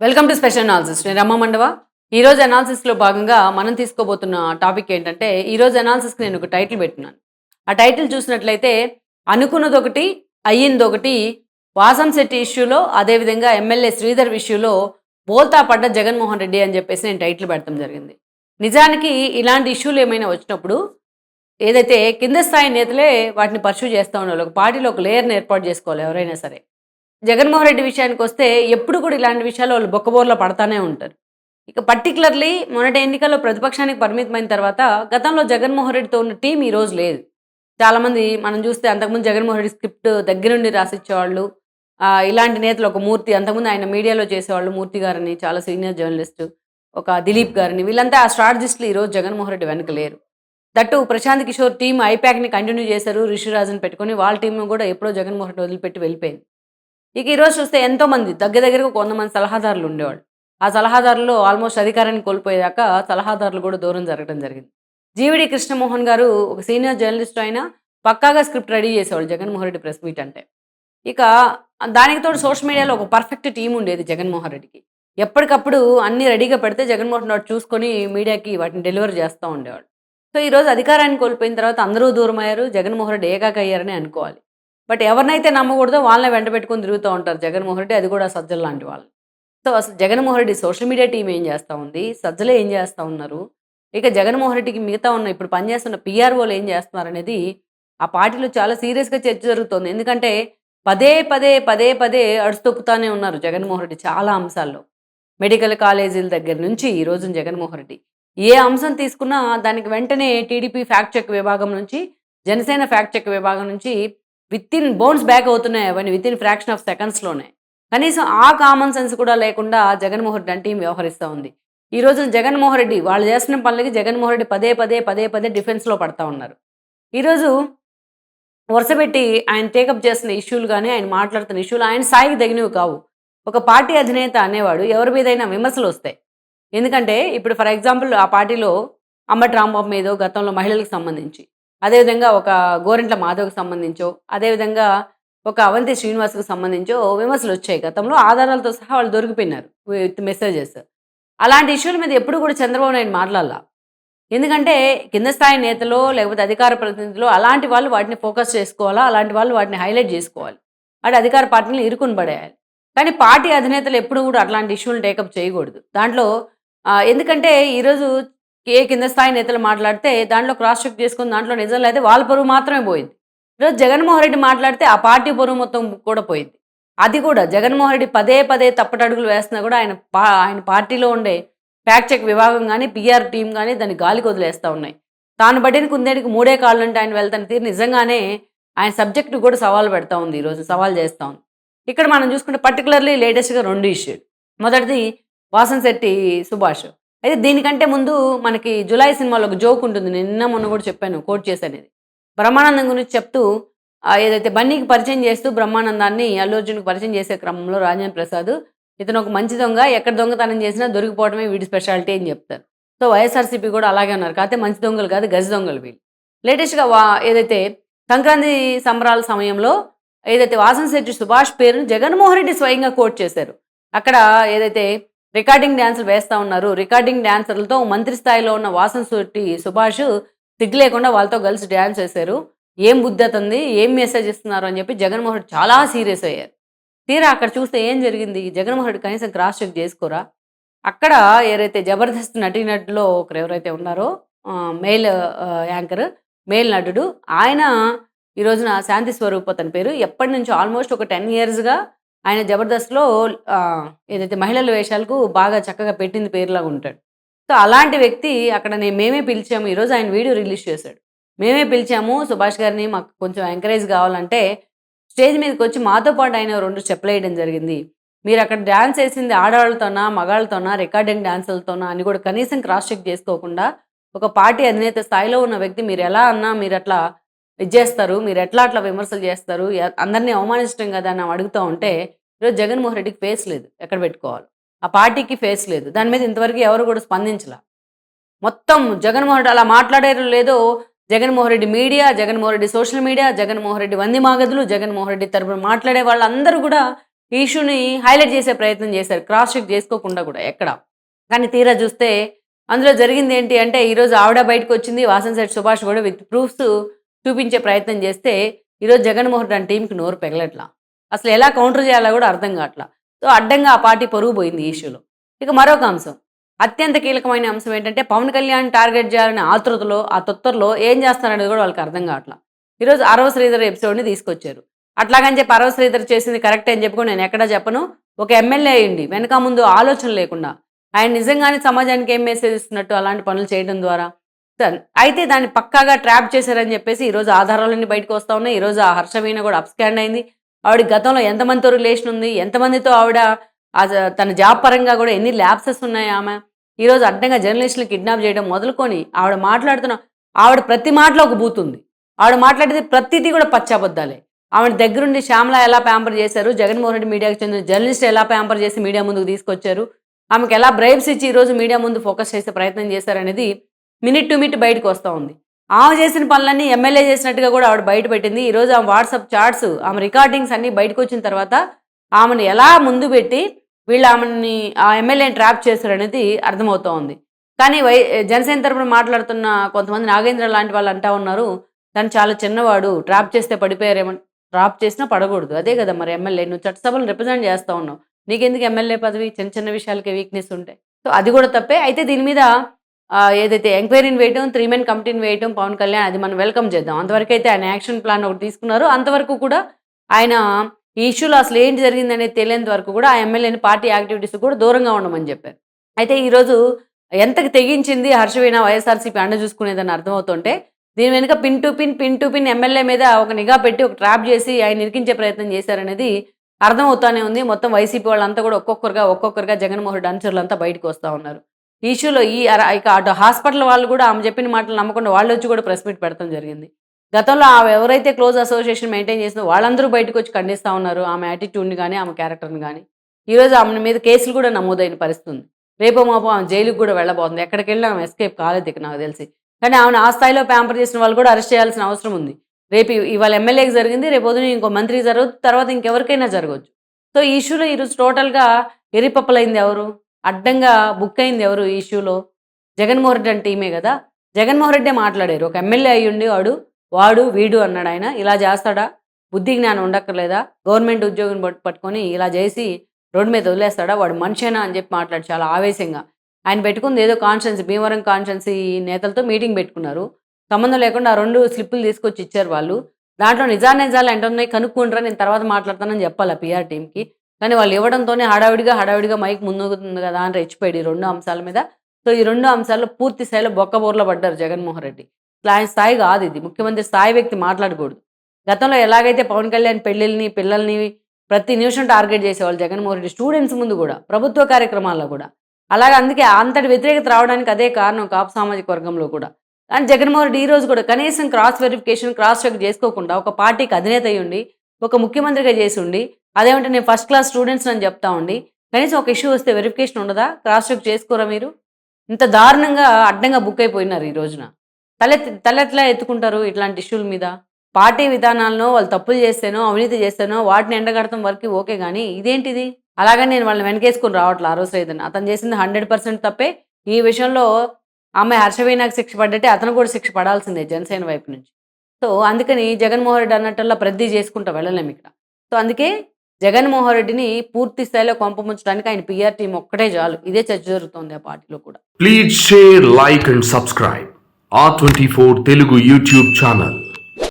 Welcome to special analysis. నేను రమ్మ మండవ. ఈరోజు అనాలిసిస్లో భాగంగా మనం తీసుకోబోతున్న టాపిక్ ఏంటంటే, ఈరోజు అనాలిసిస్కి నేను ఒక టైటిల్ పెట్టినాను. ఆ టైటిల్ చూసినట్లయితే, అనుకున్నదొకటి, అయ్యిందొకటి, వాసంశెట్టి ఇష్యూలో, అదేవిధంగా ఎమ్మెల్యే శ్రీధర్ ఇష్యూలో బోల్తా పడ్డ జగన్మోహన్ రెడ్డి అని చెప్పేసి నేను టైటిల్ పెట్టడం జరిగింది. నిజానికి ఇలాంటి ఇష్యూలు ఏమైనా వచ్చినప్పుడు ఏదైతే కింద స్థాయి నేతలే వాటిని పర్సూ చేస్తూ ఉండాలి. ఒక పార్టీలో ఒక లేయర్‌ని ఏర్పాటు చేసుకోవాలి ఎవరైనా సరే. జగన్మోహన్ రెడ్డి విషయానికొస్తే ఎప్పుడు కూడా ఇలాంటి విషయాల్లో వాళ్ళు బొక్కబోర్ల పడతానే ఉంటారు. ఇక పర్టిక్యులర్‌లీ మొన్నటి ఎన్నికల్లో ప్రతిపక్షానికి పరిమితమైన తర్వాత గతంలో జగన్మోహన్ రెడ్డితో ఉన్న టీమ్ ఈరోజు లేదు. చాలామంది మనం చూస్తే అంతకుముందు జగన్మోహన్ రెడ్డి స్క్రిప్ట్ దగ్గరుండి రాసిచ్చేవాళ్ళు. ఇలాంటి నేతలు ఒక మూర్తి అంతకుముందు ఆయన మీడియాలో చేసేవాళ్ళు. మూర్తి గారని చాలా సీనియర్ జర్నలిస్టు. ఒక దిలీప్ గారని వీళ్ళంతా ఆ స్ట్రాటజిస్టులు ఈరోజు జగన్మోహన్ రెడ్డి వెనక లేరు. దట్టు ప్రశాంత్ కిషోర్ టీమ్ ఐపాక్‌ని కంటిన్యూ చేశారు. రిషిరాజుని పెట్టుకొని వాళ్ళ టీమ్‌ను కూడా ఎప్పుడో జగన్మోహన్ రెడ్డి వదిలిపెట్టి వెళ్ళిపోయింది. ఇక ఈరోజు చూస్తే ఎంతోమంది దగ్గర దగ్గరగా 100 మంది సలహాదారులు ఉండేవాళ్ళు. ఆ సలహాదారుల్లో ఆల్మోస్ట్ అధికారాన్ని కోల్పోయాక సలహాదారులు కూడా దూరం జరగడం జరిగింది. జీవీడీ కృష్ణమోహన్ గారు ఒక సీనియర్ జర్నలిస్ట్ అయినా పక్కాగా స్క్రిప్ట్ రెడీ చేసేవాళ్ళు జగన్మోహన్ రెడ్డి ప్రెస్ మీట్ అంటే. ఇక దానికి తోడు సోషల్ మీడియాలో ఒక పర్ఫెక్ట్ టీమ్ ఉండేది జగన్మోహన్ రెడ్డికి. ఎప్పటికప్పుడు అన్నీ రెడీగా పెడితే జగన్మోహన్ రెడ్డి చూసుకొని మీడియాకి వాటిని డెలివరీ చేస్తూ ఉండేవాడు. సో ఈరోజు అధికారాన్ని కోల్పోయిన తర్వాత అందరూ దూరమయ్యారు. జగన్మోహన్ రెడ్డి ఏకాకి అయ్యారని అనుకోవాలి. బట్ ఎవరినైతే నమ్మకూడదో వాళ్ళనే వెంట పెట్టుకొని తిరుగుతూ ఉంటారు జగన్మోహన్ రెడ్డి. అది కూడా సజ్జల లాంటి వాళ్ళు. సో అసలు Jaganmohan Reddy social media team ఏం చేస్తా ఉంది? సజ్జలే ఏం చేస్తా ఉన్నారు? ఇక జగన్మోహన్ రెడ్డికి మిగతా ఉన్న ఇప్పుడు పనిచేస్తున్న పీఆర్ఓలు ఏం చేస్తున్నారనేది ఆ పార్టీలో చాలా సీరియస్‌గా చర్చ జరుగుతోంది. ఎందుకంటే పదే పదే అడుసు తొక్కుతానే ఉన్నారు జగన్మోహన్ రెడ్డి చాలా అంశాల్లో. మెడికల్ కాలేజీల దగ్గర నుంచి ఈ రోజున జగన్మోహన్ రెడ్డి ఏ అంశం తీసుకున్నా దానికి వెంటనే టీడీపీ ఫ్యాక్ట్ చెక్ విభాగం నుంచి, జనసేన ఫ్యాక్ట్ చెక్ విభాగం నుంచి వితిన్ బౌన్స్ బ్యాక్ అవుతున్నాయి అవన్నీ వితిన్ ఫ్రాక్షన్ ఆఫ్ సెకండ్స్‌లోనే. కనీసం ఆ కామన్ సెన్స్ కూడా లేకుండా జగన్మోహన్ రెడ్డి టీమ్ వ్యవహరిస్తా ఉంది. ఈ రోజున జగన్మోహన్ రెడ్డి వాళ్ళు చేస్తున్న పనులకి జగన్మోహన్ రెడ్డి పదే పదే డిఫెన్స్‌లో పడతా ఉన్నారు. ఈరోజు వరుసపెట్టి ఆయన టేకప్ చేస్తున్న ఇష్యూలు గాని, ఆయన మాట్లాడుతున్న ఇష్యూలు ఆయన స్థాయికి తగినవి కావు. ఒక పార్టీ అధినేత అనేవాడు ఎవరి మీదైనా విమర్శలొస్తాయి. ఎందుకంటే ఇప్పుడు ఫర్ ఎగ్జాంపుల్ ఆ పార్టీలో అంబటి రాంబాబు మీదో గతంలో మహిళలకు సంబంధించి, అదేవిధంగా ఒక గోరింట్ల మాధవ్‌కి సంబంధించో, అదేవిధంగా ఒక అవంతి శ్రీనివాస్‌కి సంబంధించో విమర్శలొచ్చాయి గతంలో. ఆధారాలతో సహా వాళ్ళు దొరికిపోయినారు విత్ మెసేజెస్. అలాంటి ఇష్యూల మీద ఎప్పుడు కూడా చంద్రబాబు నాయుడు మాట్లాడల. ఎందుకంటే కింద స్థాయి నేతలో లేకపోతే అధికార ప్రతినిధులో అలాంటి వాళ్ళు వాటిని ఫోకస్ చేసుకోవాలా, అలాంటి వాళ్ళు వాటిని హైలైట్ జేసుకోవాలి. అటు అధికార పార్టీని ఇరుకుని పడేయాలి. కానీ పార్టీ అధినేతలు ఎప్పుడు కూడా అట్లాంటి ఇష్యూలను టేకప్ చేయకూడదు. దాంట్లో ఎందుకంటే ఈరోజు ఏ కింద స్థాయి నేతలు మాట్లాడితే దాంట్లో క్రాస్ చెక్ చేసుకొని దాంట్లో నిజం లేతే వాళ్ళ పరువు మాత్రమే పోయిద్ది. ఈరోజు జగన్మోహన్ రెడ్డి మాట్లాడితే ఆ పార్టీ పరువు మొత్తం కూడా పోయిద్ది. అది కూడా జగన్మోహన్ రెడ్డి పదే తప్పటడుగులు వేస్తున్నా కూడా ఆయన పార్టీలో ఉండే ఫ్యాక్ట్ చెక్ విభాగం గానీ, పీఆర్ టీమ్ గానీ దాన్ని గాలికి వదిలేస్తా ఉన్నాయి. తాను బట్టిన కుందేటికి మూడే కాళ్ళంటే ఆయన వెళ్తున్న తీరు నిజంగానే ఆయన సబ్జెక్ట్‌ని కూడా సవాలు పెడతా ఉంది ఈరోజు. సవాలు చేస్తా ఉంది. ఇక్కడ మనం చూసుకుంటే పర్టిక్యులర్‌లీ లేటెస్ట్‌గా 2 ఇష్యూలు. మొదటిది వాసంశెట్టి సుభాష్. అయితే దీనికంటే ముందు మనకి 'జులాయి' సినిమాలో ఒక జోక్ ఉంటుంది. నేను నిన్న మొన్న కూడా చెప్పాను కోట్ చేశానిది. బ్రహ్మానందం గురించి చెప్తూ ఏదైతే బన్నీకి పరిచయం చేస్తూ బ్రహ్మానందాన్ని అల్లు అర్జున్‌కి పరిచయం చేసే క్రమంలో రాజేంద్ర ప్రసాద్ ఇతను ఒక మంచి దొంగ. ఎక్కడ దొంగతనం చేసినా దొరికిపోవడమే వీడి స్పెషాలిటీ అని చెప్తారు. సో, వైఎస్ఆర్‌సీపీ కూడా అలాగే ఉన్నారు. కాకపోతే మంచి దొంగలు కాదు గజ దొంగలు వీళ్ళు. లేటెస్ట్‌గా ఏదైతే సంక్రాంతి సంబరాల సమయంలో ఏదైతే వాసంశెట్టి సుభాష్ పేరుని జగన్మోహన్ రెడ్డి స్వయంగా కోట్ చేశారు. అక్కడ ఏదైతే రికార్డింగ్ డాన్సులు వేస్తా ఉన్నారు. రికార్డింగ్ డాన్సర్లతో మంత్రి స్థాయిలో ఉన్న వాసంశెట్టి సుభాష్ సిగ్గు లేకుండా వాళ్ళతో కలిసి డాన్స్ చేశారు. ఏం బుద్ధతంది, ఏం మెసేజ్ ఇస్తున్నారు అని చెప్పి జగన్మోహన్ రెడ్డి చాలా సీరియస్ అయ్యారు. తీరా అక్కడ చూస్తే ఏం జరిగింది? జగన్మోహన్ రెడ్డి కనీసం క్రాస్ చెక్ చేసుకోరా? అక్కడ ఏదైతే 'జబర్దస్త్' నటీనటుల్లో ఒకరు ఎవరైతే ఉన్నారో మెయిల్ యాంకర్, మెయిల్ నటుడు ఆయన ఈ రోజున శాంతి స్వరూప్ అతని పేరు. ఎప్పటినుంచో ఆల్మోస్ట్ ఒక 10 ఇయర్స్‌గా ఆయన 'జబర్దస్త్‌లో' ఏదైతే మహిళల వేషాలకు బాగా చక్కగా పెట్టింది పేరులాగా ఉంటాడు. సో, అలాంటి వ్యక్తి అక్కడ మేమే పిలిచాము. ఈరోజు ఆయన వీడియో రిలీజ్ చేశాడు. మేమే పిలిచాము సుభాష్ గారిని మాకు కొంచెం ఎంకరేజ్ కావాలంటే స్టేజ్ మీదకొచ్చి మాతో పాటు ఆయన 2 స్టెప్పులేయడం జరిగింది. మీరక్కడ డాన్స్ ఏసింది ఆడవాళ్ళతోనా, మగాళ్ళతోనా, రికార్డింగ్ డాన్సులతోనా అని కూడా కనీసం క్రాస్ చెక్ చేసుకోకుండా, ఒక పార్టీ అధినేత స్థాయిలో ఉన్న వ్యక్తి మీరెలా అన్నా మీరట్లా ఇది జేస్తారు. మీరెట్లా అట్లా విమర్శలు జేస్తారు. అందరిని అవమానించడం గదా అని అడుగుతా ఉంటే, ఈరోజు జగన్మోహన్ రెడ్డికి ఫేస్ లేదు. ఎక్కడ పెట్టుకోవాలో. ఆ పార్టీకి ఫేస్ లేదు. దాని మీద ఇంతవరకు ఎవరు గూడా స్పందించలా. మొత్తం జగన్మోహన్ రెడ్డి అలా మాట్లాడారో లేదో Jaganmohan Reddy media, Jaganmohan Reddy social media, Jaganmohan Reddy వంది మాగదులు, జగన్మోహన్ రెడ్డి తరపున మాట్లాడే వాళ్ళందరూ గూడా ఈ ఇష్యూని హైలైట్ చేసే ప్రయత్నం చేశారు, క్రాస్ చెక్ చేసుకోకుండా కూడా ఎక్కడ. కానీ తీరా చూస్తే అందులో జరిగింది ఏంటి అంటే, ఈరోజు ఆవిడ బయటకు వచ్చింది, వాసంశెట్టి సుభాష్ కూడా విత్ ప్రూఫ్స్ చూపించే ప్రయత్నం చేస్తే, ఈరోజు జగన్మోహన్ రెడ్డి టీంకి నోరు పెగలట్లా. అసలు ఎలా కౌంటర్ చేయాలో కూడా అర్థం కావట్లా. సో అడ్డంగా ఆ పార్టీ పరుగు పోయింది ఈ ఇష్యూలో. ఇక మరొక అంశం, అత్యంత కీలకమైన అంశం ఏంటంటే, పవన్ కళ్యాణ్ టార్గెట్ చేయాలనే ఆతృతలో, ఆ తొత్తరలో ఏం చేస్తారనేది కూడా వాళ్ళకి అర్థం కావట్లా. ఈరోజు అరవ శ్రీధర్ ఎపిసోడ్ని తీసుకొచ్చారు. అట్లాగని చెప్పి అరవ శ్రీధర్ చేసింది కరెక్ట్ అని చెప్పి కూడా నేను ఎక్కడా చెప్పను. ఒక ఎమ్మెల్యే అయ్యిండి వెనక ముందు ఆలోచన లేకుండా ఆయన నిజంగానే సమాజానికి ఏం మెసేజ్ ఇస్తున్నట్టు అలాంటి పనులు చేయడం ద్వారా అయితే దాన్ని పక్కాగా ట్రాప్ చేశారని చెప్పేసి ఈరోజు ఆధారాలన్నీ బయటకు వస్తూ ఉన్నాయి. ఈరోజు ఆ హర్షవీణ కూడా అప్స్కాండ్ అయింది. ఆవిడ గతంలో ఎంతమందితో రిలేషన్ ఉంది, ఎంతమందితో ఆవిడ తన జాబ్ పరంగా కూడా ఎన్ని ల్యాబ్సెస్ ఉన్నాయి ఆమె. ఈరోజు అడ్డంగా జర్నలిస్టులు కిడ్నాప్ చేయడం మొదలుకొని ఆవిడ ప్రతి మాటలో ఒక బూతుంది. ఆవిడ మాట్లాడేది ప్రతిదీ కూడా పచ్చాబద్దాలే. ఆవిడ దగ్గరుండి శ్యామల ఎలా ప్యాంపర్ చేశారు, జగన్మోహన్ రెడ్డి మీడియాకి చెందిన జర్నలిస్ట్ ఎలా ప్యాంపర్ చేసి మీడియా ముందుకు తీసుకొచ్చారు, ఆమెకు ఎలా బ్రైబ్స్ ఇచ్చి ఈరోజు మీడియా ముందు ఫోకస్ చేసే ప్రయత్నం చేశారనేది మినిట్ టు మినిట్ బయటకు వస్తూ ఉంది. ఆమె చేసిన పనులన్నీ ఎమ్మెల్యే చేసినట్టుగా కూడా ఆవిడ బయట పెట్టింది. ఈరోజు ఆమె వాట్సాప్ చాట్స్, ఆమె రికార్డింగ్స్ అన్నీ బయటకు వచ్చిన తర్వాత ఆమెను ఎలా ముందు పెట్టి వీళ్ళు ఆమెని ఆ ఎమ్మెల్యేని ట్రాప్ చేశారనేది అర్థమవుతూ ఉంది. కానీ జనసేన తరపున మాట్లాడుతున్న కొంతమంది నాగేంద్ర లాంటి వాళ్ళు అంటా ఉన్నారు, తను చాలా చిన్నవాడు, ట్రాప్ చేస్తే పడిపోయారేమో. ట్రాప్ చేసినా పడకూడదు, అదే కదా మరి ఎమ్మెల్యే. నువ్వు చట్టసభలు రిప్రజెంట్ చేస్తూ ఉన్నావు, నీకెందుకు ఎమ్మెల్యే పదవి? చిన్న చిన్న విషయాలకే వీక్నెస్ ఉంటాయి. సో అది కూడా తప్పే. అయితే దీని మీద ఏదైతే ఎంక్వైరీని వేయటం, 3 మెన్ కమిటీని వేయటం పవన్ కళ్యాణ్, అది మనం వెల్కమ్ చేద్దాం. అంతవరకు అయితే ఆయన యాక్షన్ ప్లాన్ ఒకటి తీసుకున్నారు. అంతవరకు కూడా ఆయన ఈ ఇష్యూలో అసలు ఏంటి జరిగిందనేది తెలియనంత వరకు కూడా ఆ ఎమ్మెల్యేని పార్టీ యాక్టివిటీస్ కూడా దూరంగా ఉండమని చెప్పారు. అయితే ఈరోజు ఎంతకు తెగించింది హర్షవీణ వైఎస్ఆర్సీపీ అండ చూసుకునేదని అర్థమవుతుంటే, దీని వెనుక పిన్ టు పిన్ ఎమ్మెల్యే మీద ఒక నిఘా పెట్టి ఒక ట్రాప్ చేసి ఆయన ఇరికించే ప్రయత్నం చేశారనేది అర్థమవుతానే ఉంది. మొత్తం వైసీపీ వాళ్ళంతా కూడా ఒక్కొక్కరుగా జగన్మోహన్ రెడ్డి అనుచరులంతా బయటకు వస్తూ ఉన్నారు. ఈ ఇష్యూలో ఇక అటు హాస్పిటల్ వాళ్ళు కూడా ఆమె చెప్పిన మాటలు నమ్మకుండా వాళ్ళు వచ్చి కూడా ప్రెస్ మీట్ పెడతాం జరిగింది. గతంలో ఆమె ఎవరైతే క్లోజ్ అసోసియేషన్ మెయింటైన్ చేసిందో వాళ్ళందరూ బయటకు వచ్చి ఖండిస్తూ ఉన్నారు, ఆమె యాటిట్యూడ్ని కానీ ఆమె క్యారెక్టర్ని కానీ. ఈరోజు ఆమె మీద కేసులు కూడా నమోదైన పరిస్థితి ఉంది. రేపో మాపో ఆమె జైలుకి కూడా వెళ్ళబోతుంది. ఎక్కడికి వెళ్ళినా ఆమె ఎస్కేప్ కాలేదు ఇక నాకు తెలిసి. కానీ ఆమెను ఆ స్థాయిలో ప్యాంపర్ చేసిన వాళ్ళు కూడా అరెస్ట్ చేయాల్సిన అవసరం ఉంది. రేపు ఇవాళ ఎమ్మెల్యేకి జరిగింది, రేపు పొద్దున ఇంకో మంత్రికి జరగదు, తర్వాత ఇంకెవరికైనా జరగవచ్చు. సో ఈ ఇష్యూలో ఈరోజు టోటల్గా ఎరిపప్పలైంది ఎవరు, అడ్డంగా బుక్ అయింది ఎవరు ఈ ఇష్యూలో? జగన్మోహన్ రెడ్డి అంటే టీమే కదా. జగన్మోహన్ రెడ్డే మాట్లాడారు. ఒక ఎమ్మెల్యే అయ్యుండి వాడు వీడు అన్నాడు ఆయన. ఇలా చేస్తాడా? బుద్ధి జ్ఞానం ఉండక్కర్లేదా? గవర్నమెంట్ ఉద్యోగం పట్టుకొని ఇలా చేసి రోడ్డు మీద వదిలేస్తాడా? వాడు మనిషేనా అని చెప్పి మాట్లాడు చాలా ఆవేశంగా. ఆయన పెట్టుకుంది ఏదో కాన్స్టిట్యున్సీ, భీమవరం కాన్స్టిట్యున్సీ నేతలతో మీటింగ్ పెట్టుకున్నారు. సంబంధం లేకుండా ఆ 2 స్లిప్పులు తీసుకొచ్చి ఇచ్చారు వాళ్ళు. దాంట్లో నిజాలు ఎంత ఉన్నాయి కనుక్కుంటారా, నేను తర్వాత మాట్లాడతానని చెప్పాలి పిఆర్ టీంకి. కానీ వాళ్ళు ఇవ్వడంతోనే హడావిడిగా మైక్ ముందుకుతుంది కదా అని రెచ్చిపోయాడు ఈ 2 అంశాల మీద. సో ఈ 2 అంశాల్లో పూర్తి స్థాయిలో బొక్కబోర్ల పడ్డారు జగన్మోహన్ రెడ్డి. ఆయన స్థాయి కాదు ఇది. ముఖ్యమంత్రి స్థాయి వ్యక్తి మాట్లాడకూడదు. గతంలో ఎలాగైతే పవన్ కళ్యాణ్ పెళ్ళిళ్ళని, పిల్లల్ని ప్రతి నిమిషం టార్గెట్ చేసేవాళ్ళు జగన్మోహన్ రెడ్డి, స్టూడెంట్స్ ముందు కూడా, ప్రభుత్వ కార్యక్రమాల్లో కూడా. అలాగే అందుకే అంతటి వ్యతిరేకత రావడానికి అదే కారణం కాపు సామాజిక వర్గంలో కూడా. కానీ జగన్మోహన్ రెడ్డి ఈ రోజు కూడా కనీసం క్రాస్ వెరిఫికేషన్, క్రాస్ చెక్ చేసుకోకుండా ఒక పార్టీకి అధినేత అయ్యుండి, ఒక ముఖ్యమంత్రిగా చేసి ఉండి, అదేమంటే నేను ఫస్ట్ క్లాస్ స్టూడెంట్స్ అని చెప్తా ఉండి, కనీసం ఒక ఇష్యూ వస్తే వెరిఫికేషన్ ఉండదా? క్రాస్ చెక్ చేసుకోరా మీరు? ఇంత దారుణంగా అడ్డంగా బుక్ అయిపోయినారు ఈ రోజున. తలెట్లా ఎత్తుకుంటారు ఇట్లాంటి ఇష్యూల మీద? పార్టీ విధానాలను వాళ్ళు తప్పులు చేస్తేనో, అవినీతి చేస్తేనో వాటిని ఎండగడతాం వరకు ఓకే, కానీ ఇదేంటిది? అలాగని నేను వాళ్ళని వెనకేసుకుని రావట్లే. ఆ రోజు రైతుని అతను చేసింది 100% తప్పే. ఈ విషయంలో ఆమె హర్షవీణకు శిక్ష పడ్డట్టే అతను కూడా శిక్ష పడాల్సిందే జనసేన వైపు నుంచి. సో అందుకని జగన్మోహన్ రెడ్డి అన్నట్టల్లా ప్రతి చేసుకుంటూ వెళ్ళలేము ఇక్కడ. సో అందుకే జగన్మోహన్ రెడ్డిని పూర్తి స్థాయిలో కొంపముంచడానికి ఆయన పిఆర్ టీం ఒక్కటే చాలు. ఇదే చర్చ జరుగుతోంది ఆ పార్టీలో కూడా. Please share, like and subscribe R24 Telugu YouTube channel.